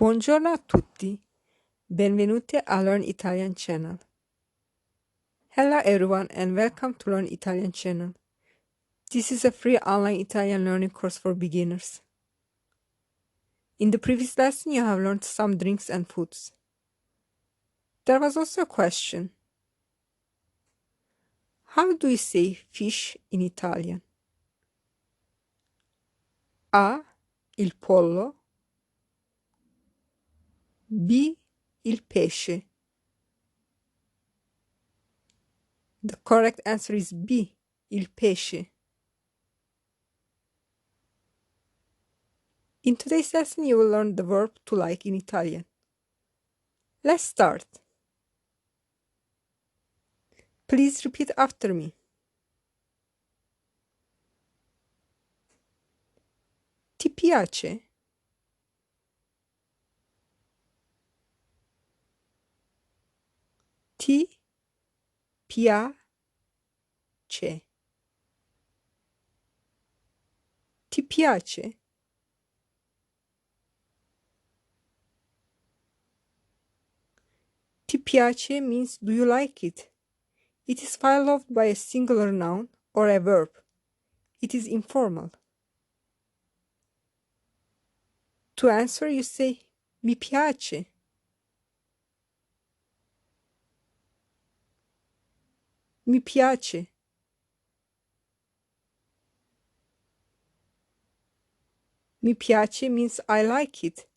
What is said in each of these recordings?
Buongiorno a tutti, benvenuti a Learn Italian channel. Hello everyone and welcome to Learn Italian channel. This is a free online Italian learning course for beginners. In the previous lesson you have learned some drinks and foods. There was also a question. How do you say fish in Italian? A. Il pollo. B. Il pesce. The correct answer is B. Il pesce. In today's lesson, you will learn the verb to like in Italian. Let's start. Please repeat after me. Ti piace? Ti piace. Ti piace? Ti piace means do you like it? It is followed by a singular noun or a verb. It is informal. To answer, you say mi piace. Mi piace. Mi piace means I like it.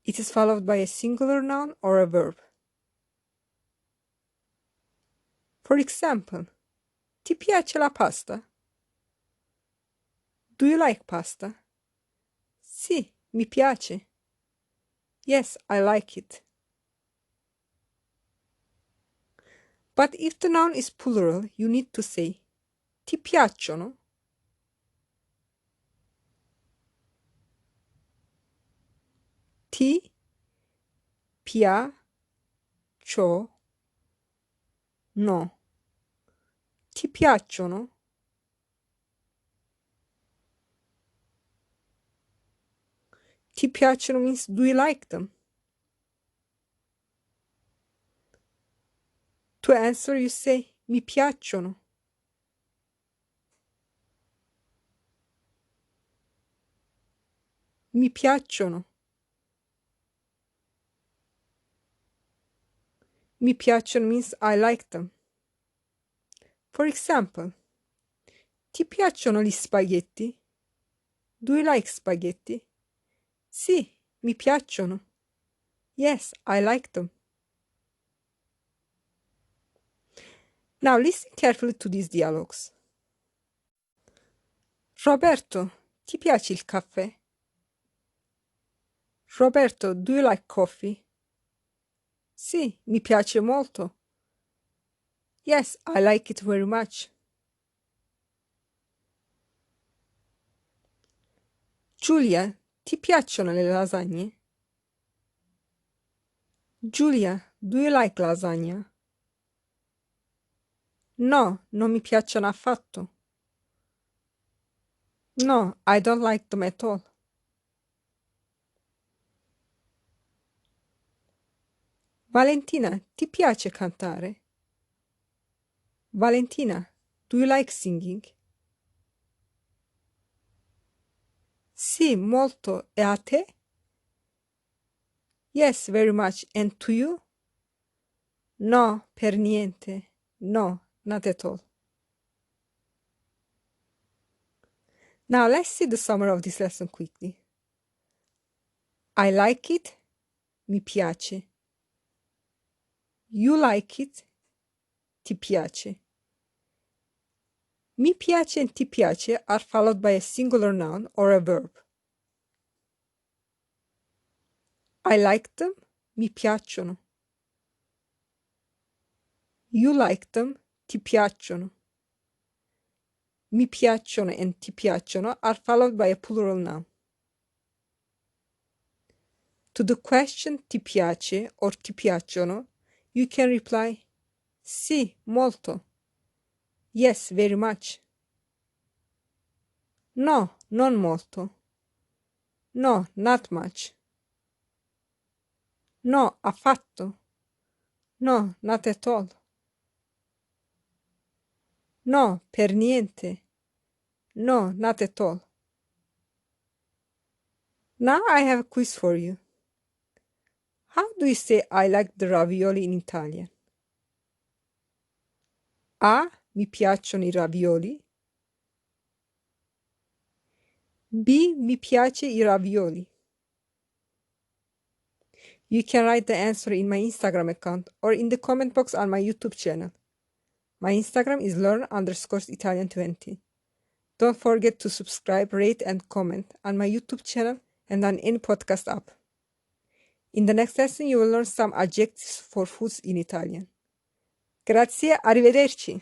It is followed by a singular noun or a verb. For example, ti piace la pasta? Do you like pasta? Sì, mi piace. Yes, I like it. But if the noun is plural, you need to say ti piacciono? Ti piacciono? Ti piacciono? Ti piacciono means do you like them? To answer, you say mi piacciono. Mi piacciono. Mi piacciono means I like them. For example, ti piacciono gli spaghetti? Do you like spaghetti? Sì, mi piacciono. Yes, I like them. Now listen carefully to these dialogues. Roberto, ti piace il caffè? Roberto, do you like coffee? Sì, mi piace molto. Yes, I like it very much. Giulia, ti piacciono le lasagne? Giulia, do you like lasagna? No, non mi piacciono affatto. No, I don't like them at all. Valentina, ti piace cantare? Valentina, do you like singing? Sì, molto. E a te? Yes, very much. And to you? No, per niente. No, not at all. Now let's see the summary of this lesson quickly. I like it. Mi piace. You like it. Ti piace. Mi piace and ti piace are followed by a singular noun or a verb. I like them. Mi piacciono. You like them. Ti piacciono. Mi piacciono and ti piacciono are followed by a plural noun. To the question ti piace or ti piacciono, you can reply sì, molto. Yes, very much. No, non molto. No, not much. No, affatto. No, not at all. No, per niente. No, not at all. Now I have a quiz for you. How do you say I like the ravioli in Italian? A. Mi piacciono i ravioli. B. Mi piace i ravioli. You can write the answer in my Instagram account or in the comment box on my YouTube channel. My Instagram is learn_Italian20. Don't forget to subscribe, rate, and comment on my YouTube channel and on any podcast app. In the next lesson, you will learn some adjectives for foods in Italian. Grazie, arrivederci.